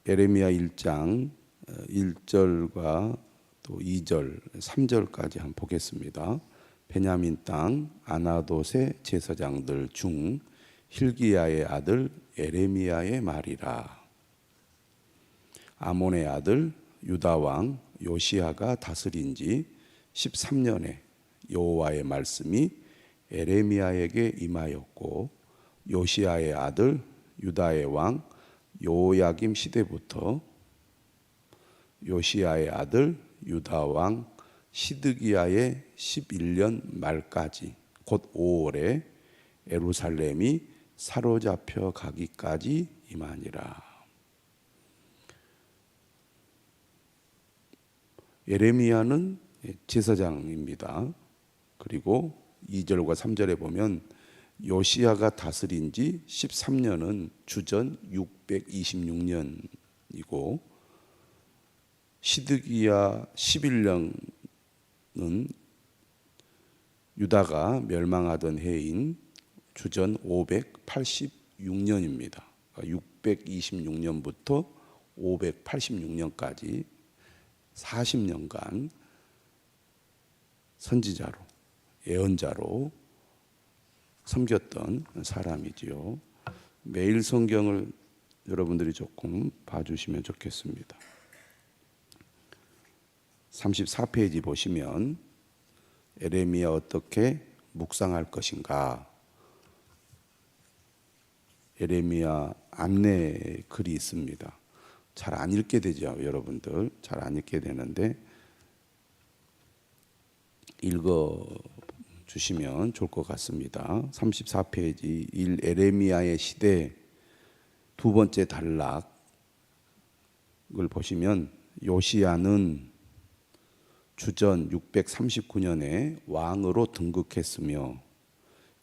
에레미야 1장 1절과 또 2절, 3절까지 한번 보겠습니다. 베냐민 땅 아나돗의 제사장들 중 hil기야의 아들 에레미야의 말이라. 아몬의 아들 유다 왕 요시야가 다스린 지 13년에 여호와의 말씀이 에레미야에게 임하였고, 요시야의 아들 유다의 왕 요야김 시대부터 요시야의 아들 유다 왕 시드기야의 11년 말까지, 곧 5월에 예루살렘이 사로잡혀 가기까지 임하니라. 예레미야는 제사장입니다. 그리고 2절과 3절에 보면 요시야가 다스린 지 13년은 주전 626년이고 시드기야 11년은 유다가 멸망하던 해인 주전 586년입니다. 626년부터 586년까지 40년간 선지자로, 예언자로 섬겼던 사람이지요. 매일 성경을 여러분들이 조금 봐주시면 좋겠습니다. 34페이지 보시면 에레미야 어떻게 묵상할 것인가, 에레미야 안내 글이 있습니다. 잘 안 읽게 되죠, 여러분들. 잘 안 읽게 되는데 읽어 주시면 좋을 것 같습니다. 34페이지 1 에레미야의 시대 두 번째 단락을 보시면 요시야는 주전 639년에 왕으로 등극했으며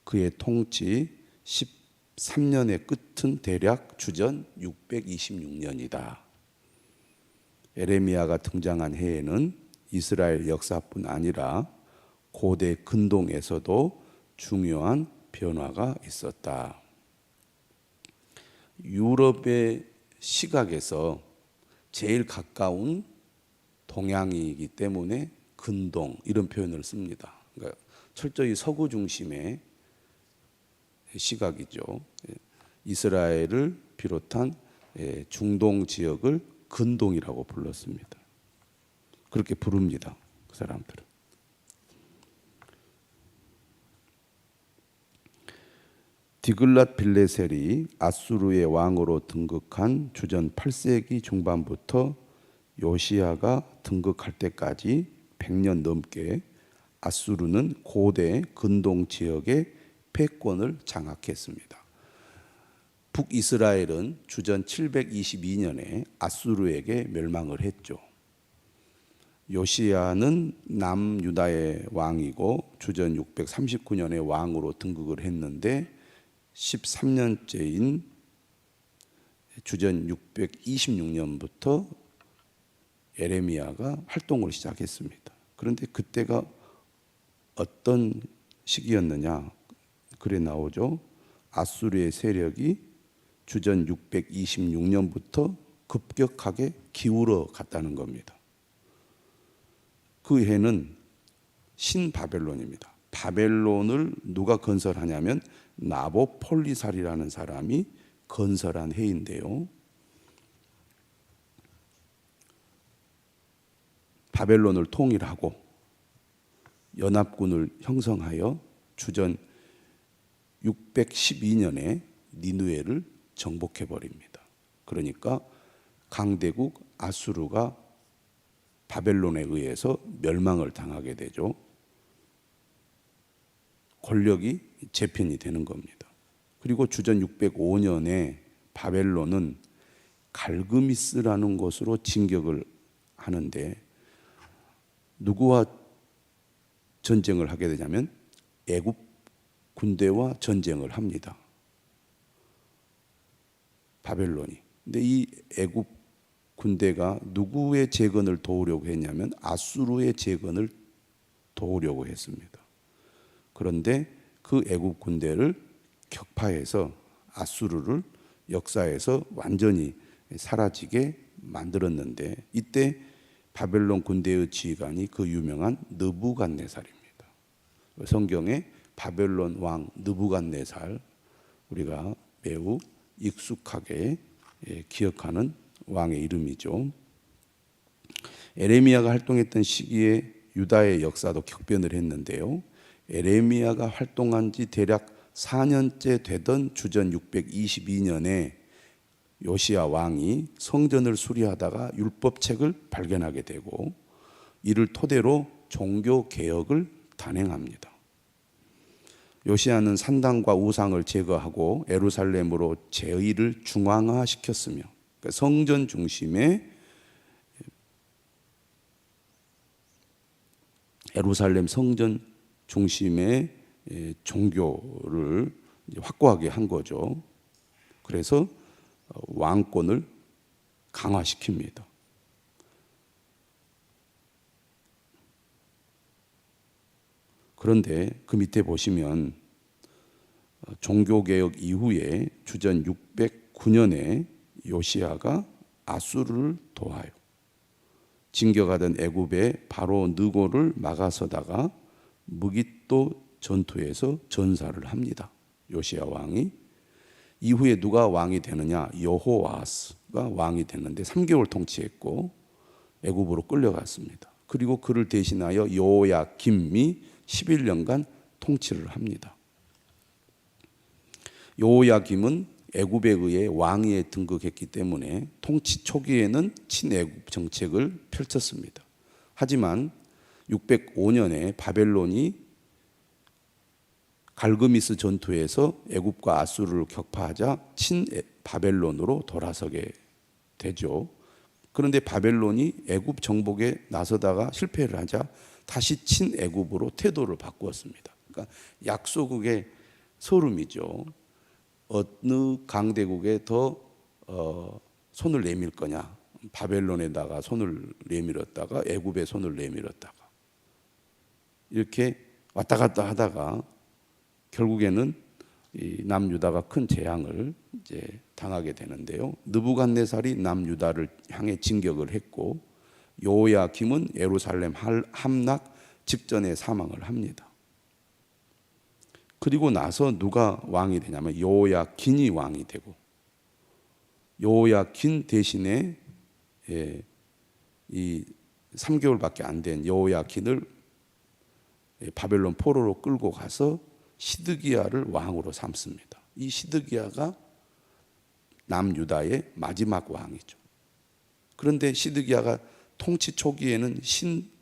그의 통치 13년의 끝은 대략 주전 626년이다. 에레미야가 등장한 해에는 이스라엘 역사뿐 아니라 고대 근동에서도 중요한 변화가 있었다. 유럽의 시각에서 제일 가까운 동양이기 때문에 근동 이런 표현을 씁니다. 그러니까 철저히 서구 중심의 시각이죠. 이스라엘을 비롯한 중동 지역을 근동이라고 불렀습니다. 그렇게 부릅니다, 그 사람들은. 디글랏 빌레셀이 아수르의 왕으로 등극한 주전 8세기 중반부터 요시야가 등극할 때까지 100년 넘게 아수르는 고대 근동 지역의 패권을 장악했습니다. 북이스라엘은 주전 722년에 아수르에게 멸망을 했죠. 요시야는 남유다의 왕이고 주전 639년에 왕으로 등극을 했는데 13년째인 주전 626년부터 에레미야가 활동을 시작했습니다. 그런데 그때가 어떤 시기였느냐? 글에 나오죠. 아수르의 세력이 주전 626년부터 급격하게 기울어 갔다는 겁니다. 그 해는 신바벨론입니다. 바벨론을 누가 건설하냐면 나보폴리살이라는 사람이 건설한 해인데요. 바벨론을 통일하고 연합군을 형성하여 주전 612년에 니느웨를 정복해 버립니다. 그러니까 강대국 아수르가 바벨론에 의해서 멸망을 당하게 되죠. 권력이 재편이 되는 겁니다. 그리고 주전 605년에 바벨론은 갈그미스라는 곳으로 진격을 하는데 누구와 전쟁을 하게 되냐면 애굽 군대와 전쟁을 합니다. 바벨론이. 근데 이 애굽 군대가 누구의 재건을 도우려고 했냐면 아수르의 재건을 도우려고 했습니다. 그런데 그 애굽 군대를 격파해서 아수르를 역사에서 완전히 사라지게 만들었는데, 이때 바벨론 군대의 지휘관이 그 유명한 느부갓네살입니다. 성경에 바벨론 왕 느부갓네살, 우리가 매우 익숙하게 기억하는 왕의 이름이죠. 에레미야가 활동했던 시기에 유다의 역사도 격변을 했는데요. 에레미야가 활동한 지 대략 4년째 되던 주전 622년에 요시야 왕이 성전을 수리하다가 율법책을 발견하게 되고, 이를 토대로 종교 개혁을 단행합니다. 요시야는 산당과 우상을 제거하고 예루살렘으로 제의를 중앙화시켰으며, 그러니까 성전 중심의 예루살렘 성전 중심의 종교를 확고하게 한 거죠. 그래서 왕권을 강화시킵니다. 그런데 그 밑에 보시면 종교개혁 이후에 주전 609년에 요시야가 아수르를 도하여 진격하던 애굽의 바로 느고를 막아서다가 무깃도 전투에서 전사를 합니다. 요시야 왕이. 이후에 누가 왕이 되느냐? 여호와스가 왕이 됐는데 3개월 통치했고 애굽으로 끌려갔습니다. 그리고 그를 대신하여 여호야김이 11년간 통치를 합니다. 여호야김은 애굽에 의해 왕위에 등극했기 때문에 통치 초기에는 친애굽 정책을 펼쳤습니다. 하지만 605년에 바벨론이 갈그미스 전투에서 애굽과 아수르를 격파하자 친바벨론으로 돌아서게 되죠. 그런데 바벨론이 애굽 정복에 나서다가 실패를 하자 다시 친애굽으로 태도를 바꾸었습니다. 그러니까 약소국의 서름이죠. 어느 강대국에 더 손을 내밀 거냐? 바벨론에다가 손을 내밀었다가 애굽에 손을 내밀었다가 이렇게 왔다 갔다 하다가 결국에는 이 남유다가 큰 재앙을 이제 당하게 되는데요. 느부갓네살이 남유다를 향해 진격을 했고 여호야김은 예루살렘 함락 직전에 사망을 합니다. 그리고 나서 누가 왕이 되냐면 여호야긴이 왕이 되고, 여호야긴 대신에 이 3개월밖에 안 된 여호야긴을 바벨론 포로로 끌고 가서 시드기야를 왕으로 삼습니다. 이 시드기야가 남유다의 마지막 왕이죠. 그런데 시드기야가 통치 초기에는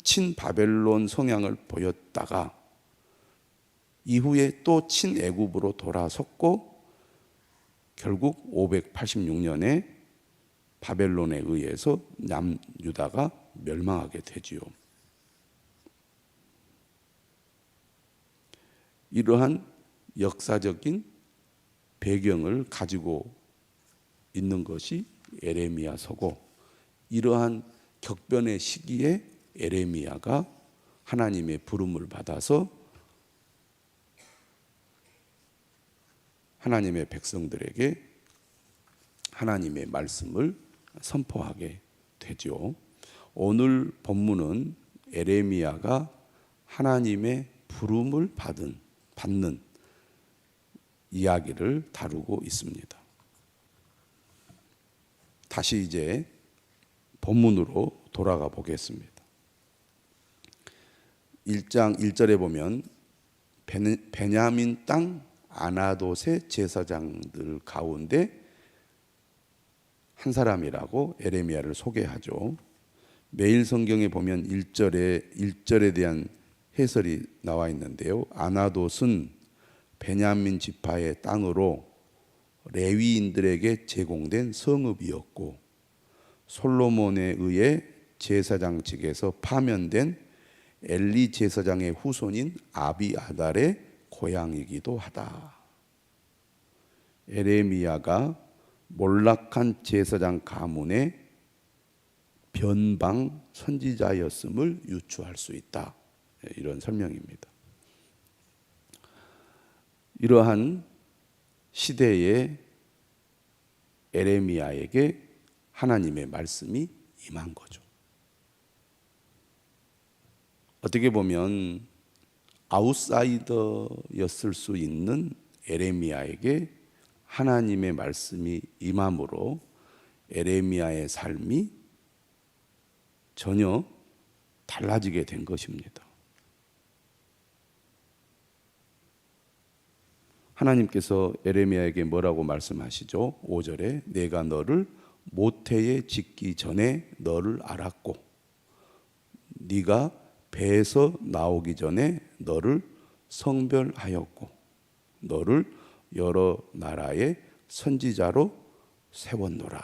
친바벨론 성향을 보였다가 이후에 또 친애굽으로 돌아섰고 결국 586년에 바벨론에 의해서 남유다가 멸망하게 되지요. 이러한 역사적인 배경을 가지고 있는 것이 에레미야서고, 이러한 격변의 시기에 에레미야가 하나님의 부름을 받아서 하나님의 백성들에게 하나님의 말씀을 선포하게 되죠. 오늘 본문은 에레미야가 하나님의 부름을 받는 이야기를 다루고 있습니다. 다시 이제 본문으로 돌아가 보겠습니다. 1장 1절에 보면 베냐민 땅 아나돗의 제사장들 가운데 한 사람이라고 에레미야를 소개하죠. 매일 성경에 보면 1절에 대한 해설이 나와 있는데요. 아나돗은 베냐민 지파의 땅으로 레위인들에게 제공된 성읍이었고 솔로몬에 의해 제사장직에서 파면된 엘리 제사장의 후손인 아비아달의 고향이기도 하다. 에레미야가 몰락한 제사장 가문의 변방 선지자였음을 유추할 수 있다. 이런 설명입니다. 이러한 시대의 에레미야에게 하나님의 말씀이 임한 거죠. 어떻게 보면 아웃사이더였을 수 있는 에레미야에게 하나님의 말씀이 임함으로 에레미야의 삶이 전혀 달라지게 된 것입니다. 하나님께서 에레미야에게 뭐라고 말씀하시죠? 5절에 내가 너를 모태에 짓기 전에 너를 알았고 네가 배에서 나오기 전에 너를 성별하였고 너를 여러 나라의 선지자로 세웠노라.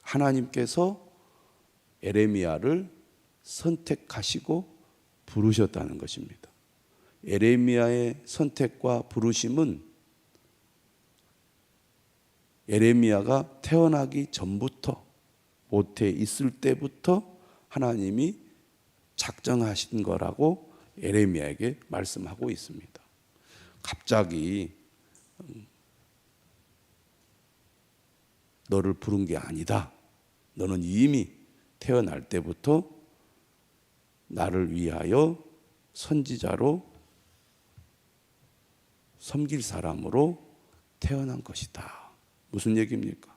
하나님께서 에레미야를 선택하시고 부르셨다는 것입니다. 에레미야의 선택과 부르심은 에레미야가 태어나기 전부터 모태에 있을 때부터 하나님이 작정하신 거라고 에레미야에게 말씀하고 있습니다. 갑자기 너를 부른 게 아니다. 너는 이미 태어날 때부터 나를 위하여 선지자로 섬길 사람으로 태어난 것이다. 무슨 얘기입니까?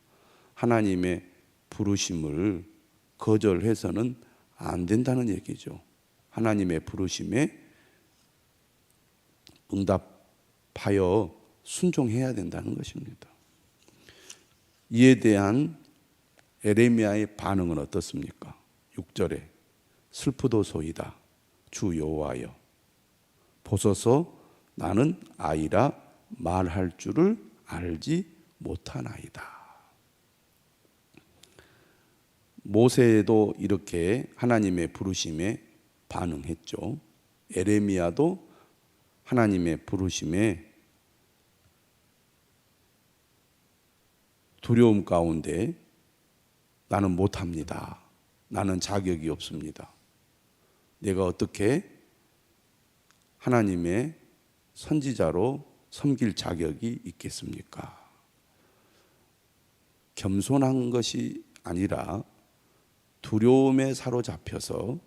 하나님의 부르심을 거절해서는 안 된다는 얘기죠. 하나님의 부르심에 응답하여 순종해야 된다는 것입니다. 이에 대한 에레미야의 반응은 어떻습니까? 6절에 슬프도소이다 주 여호와여 보소서 나는 아이라 말할 줄을 알지 못하나이다. 모세도 이렇게 하나님의 부르심에 반응했죠. 에레미야도 하나님의 부르심에 두려움 가운데 나는 못합니다. 나는 자격이 없습니다. 내가 어떻게 하나님의 선지자로 섬길 자격이 있겠습니까? 겸손한 것이 아니라 두려움에 사로잡혀서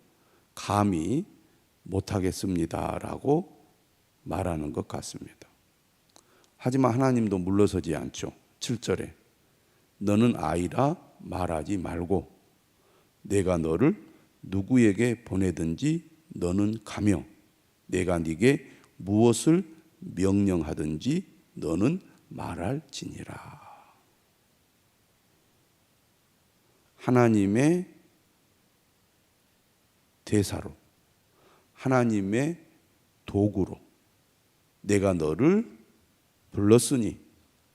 감히 못하겠습니다라고 말하는 것 같습니다. 하지만 하나님도 물러서지 않죠. 7절에 너는 아이라 말하지 말고 내가 너를 누구에게 보내든지 너는 가며 내가 네게 무엇을 명령하든지 너는 말할지니라. 하나님의 대사로 하나님의 도구로 내가 너를 불렀으니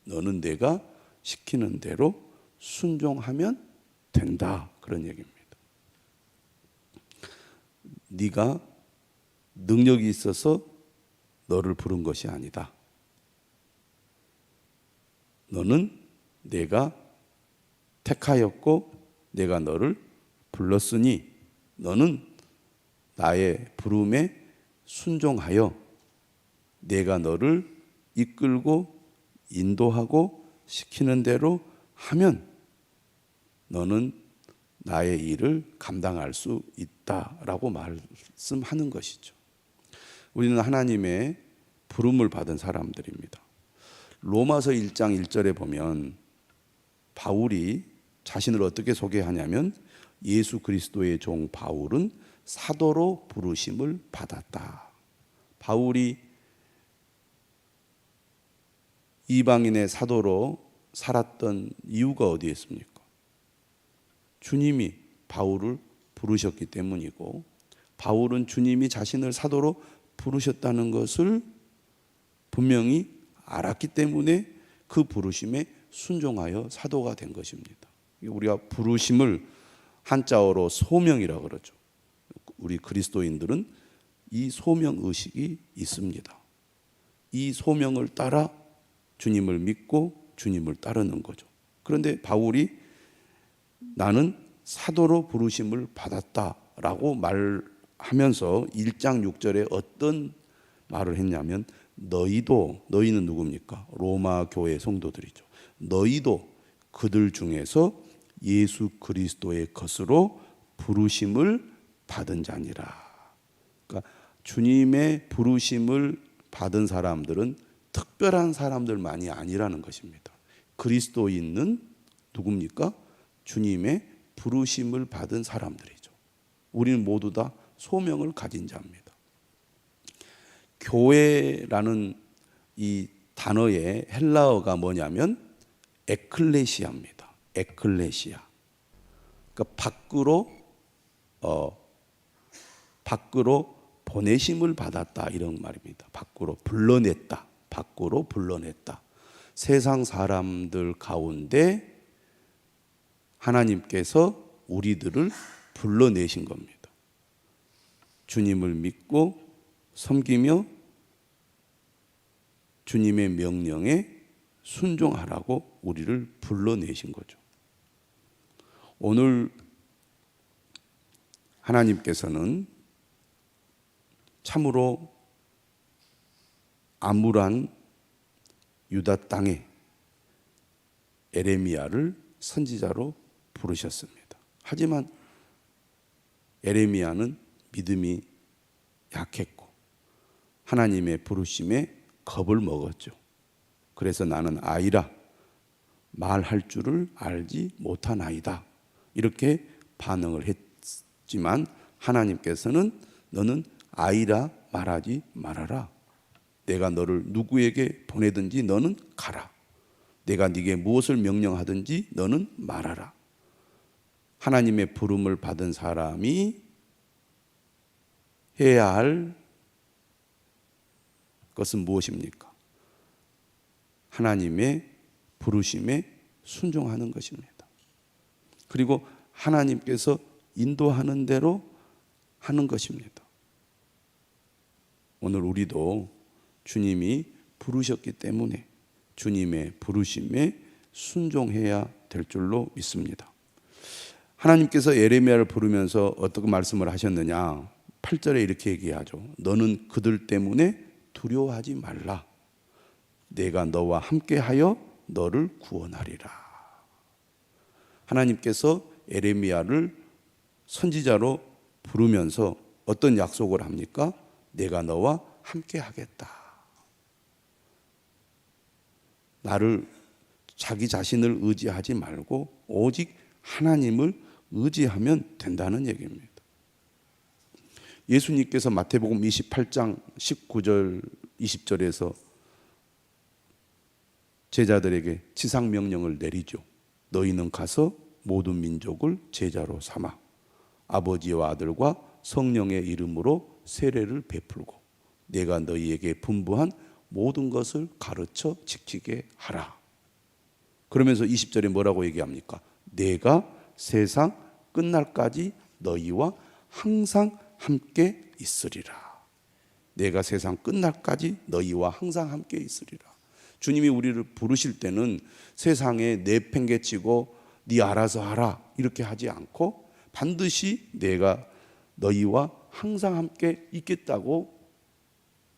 너는 내가 시키는 대로 순종하면 된다. 그런 얘기입니다. 네가 능력이 있어서 너를 부른 것이 아니다. 너는 내가 택하였고 내가 너를 불렀으니 너는 나의 부름에 순종하여 내가 너를 이끌고 인도하고 시키는 대로 하면 너는 나의 일을 감당할 수 있다라고 말씀하는 것이죠. 우리는 하나님의 부름을 받은 사람들입니다. 로마서 1장 1절에 보면 바울이 자신을 어떻게 소개하냐면 예수 그리스도의 종 바울은 사도로 부르심을 받았다. 바울이 이방인의 사도로 살았던 이유가 어디에 있습니까? 주님이 바울을 부르셨기 때문이고 바울은 주님이 자신을 사도로 부르셨다는 것을 분명히 알았기 때문에 그 부르심에 순종하여 사도가 된 것입니다. 우리가 부르심을 한자어로 소명이라고 그러죠. 우리 그리스도인들은 이 소명의식이 있습니다. 이 소명을 따라 주님을 믿고 주님을 따르는 거죠. 그런데 바울이 나는 사도로 부르심을 받았다라고 말하면서 1장 6절에 어떤 말을 했냐면 너희는 누굽니까? 로마 교회 성도들이죠. 너희도 그들 중에서 예수 그리스도의 것으로 부르심을 받은 자니라. 그러니까 주님의 부르심을 받은 사람들은 특별한 사람들만이 아니라는 것입니다. 그리스도인은 누굽니까? 주님의 부르심을 받은 사람들이죠. 우리는 모두 다 소명을 가진 자입니다. 교회라는 이 단어의 헬라어가 뭐냐면 에클레시아입니다. 에클레시아. 그러니까 밖으로 보내심을 받았다 이런 말입니다. 밖으로 불러냈다. 밖으로 불러냈다. 세상 사람들 가운데 하나님께서 우리들을 불러내신 겁니다. 주님을 믿고 섬기며 주님의 명령에 순종하라고 우리를 불러내신 거죠. 오늘 하나님께서는 참으로 암울한 유다 땅에 에레미야를 선지자로 부르셨습니다. 하지만 에레미야는 믿음이 약했고 하나님의 부르심에 겁을 먹었죠. 그래서 나는 아이라 말할 줄을 알지 못한 아이다 이렇게 반응을 했지만 하나님께서는 너는 아이라 말하지 말아라. 내가 너를 누구에게 보내든지 너는 가라. 내가 네게 무엇을 명령하든지 너는 말하라. 하나님의 부름을 받은 사람이 해야 할 것은 무엇입니까? 하나님의 부르심에 순종하는 것입니다. 그리고 하나님께서 인도하는 대로 하는 것입니다. 오늘 우리도 주님이 부르셨기 때문에 주님의 부르심에 순종해야 될 줄로 믿습니다. 하나님께서 예레미야를 부르면서 어떻게 말씀을 하셨느냐? 8절에 이렇게 얘기하죠. 너는 그들 때문에 두려워하지 말라. 내가 너와 함께하여 너를 구원하리라. 하나님께서 예레미야를 선지자로 부르면서 어떤 약속을 합니까? 내가 너와 함께하겠다. 나를 자기 자신을 의지하지 말고 오직 하나님을 의지하면 된다는 얘기입니다. 예수님께서 마태복음 28장 19절 20절에서 제자들에게 지상명령을 내리죠. 너희는 가서 모든 민족을 제자로 삼아 아버지와 아들과 성령의 이름으로 세례를 베풀고 내가 너희에게 분부한 모든 것을 가르쳐 지키게 하라. 그러면서 20절에 뭐라고 얘기합니까? 내가 세상 끝날까지 너희와 항상 함께 있으리라. 내가 세상 끝날까지 너희와 항상 함께 있으리라. 주님이 우리를 부르실 때는 세상에 내팽개치고 네 알아서 하라 이렇게 하지 않고 반드시 내가 너희와 항상 함께 있겠다고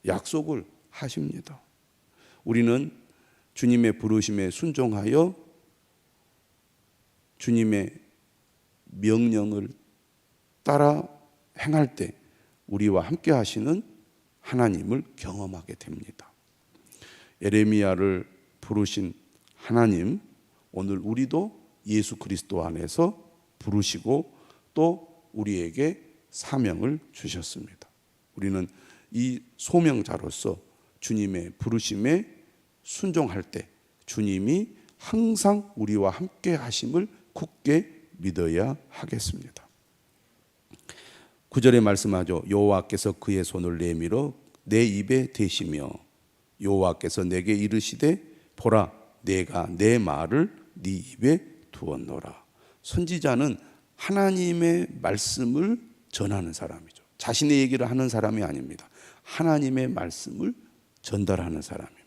약속을 하십니다. 우리는 주님의 부르심에 순종하여 주님의 명령을 따라 행할 때 우리와 함께 하시는 하나님을 경험하게 됩니다. 예레미야를 부르신 하나님, 오늘 우리도 예수 그리스도 안에서 부르시고 또 우리에게 사명을 주셨습니다. 우리는 이 소명자로서 주님의 부르심에 순종할 때 주님이 항상 우리와 함께 하심을 굳게 믿어야 하겠습니다. 9절에 말씀하죠. 여호와께서 그의 손을 내밀어 내 입에 대시며 여호와께서 내게 이르시되 보라 내가 내 말을 네 입에 두었노라. 선지자는 하나님의 말씀을 전하는 사람이죠. 자신의 얘기를 하는 사람이 아닙니다. 하나님의 말씀을 전달하는 사람입니다.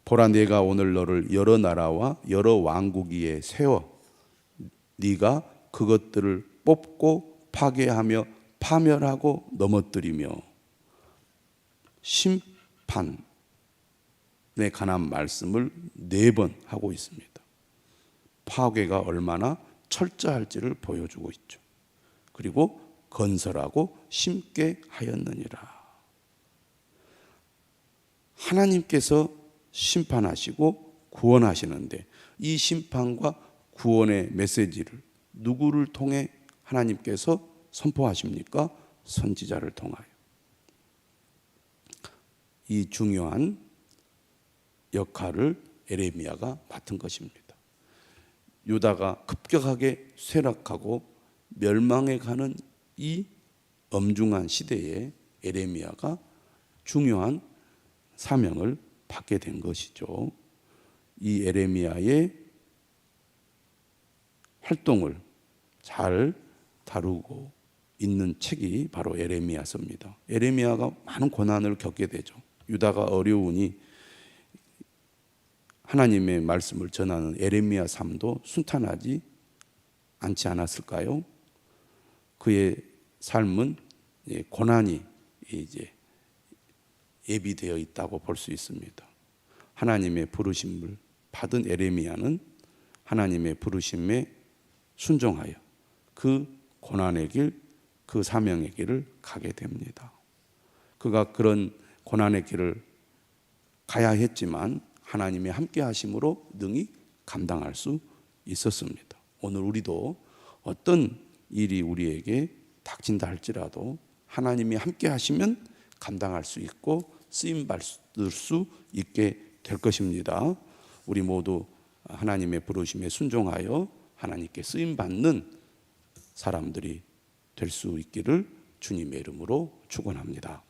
보라 내가 오늘 너를 여러 나라와 여러 왕국 위에 세워 네가 그것들을 뽑고 파괴하며 파멸하고 넘어뜨리며 심판에 관한 말씀을 4번 하고 있습니다. 파괴가 얼마나 철저할지를 보여주고 있죠. 그리고 건설하고 심게 하였느니라. 하나님께서 심판하시고 구원하시는데 이 심판과 구원의 메시지를 누구를 통해 하나님께서 선포하십니까? 선지자를 통하여. 이 중요한 역할을 에레미야가 맡은 것입니다. 유다가 급격하게 쇠락하고 멸망해 가는 이 엄중한 시대에 에레미야가 중요한 사명을 받게 된 것이죠. 이 에레미야의 활동을 잘 다루고 있는 책이 바로 에레미야서입니다. 에레미야가 많은 고난을 겪게 되죠. 유다가 어려우니 하나님의 말씀을 전하는 에레미야 삶도 순탄하지 않지 않았을까요? 그의 삶은 고난이 이제 예비되어 있다고 볼 수 있습니다. 하나님의 부르심을 받은 에레미야는 하나님의 부르심에 순종하여 그 고난의 길, 그 사명의 길을 가게 됩니다. 그가 그런 고난의 길을 가야 했지만 하나님의 함께 하심으로 능히 감당할 수 있었습니다. 오늘 우리도 어떤 일이 우리에게 닥친다 할지라도 하나님이 함께 하시면 감당할 수 있고 쓰임 받을 수 있게 될 것입니다. 우리 모두 하나님의 부르심에 순종하여 하나님께 쓰임 받는 사람들이 될 수 있기를 주님의 이름으로 축원합니다.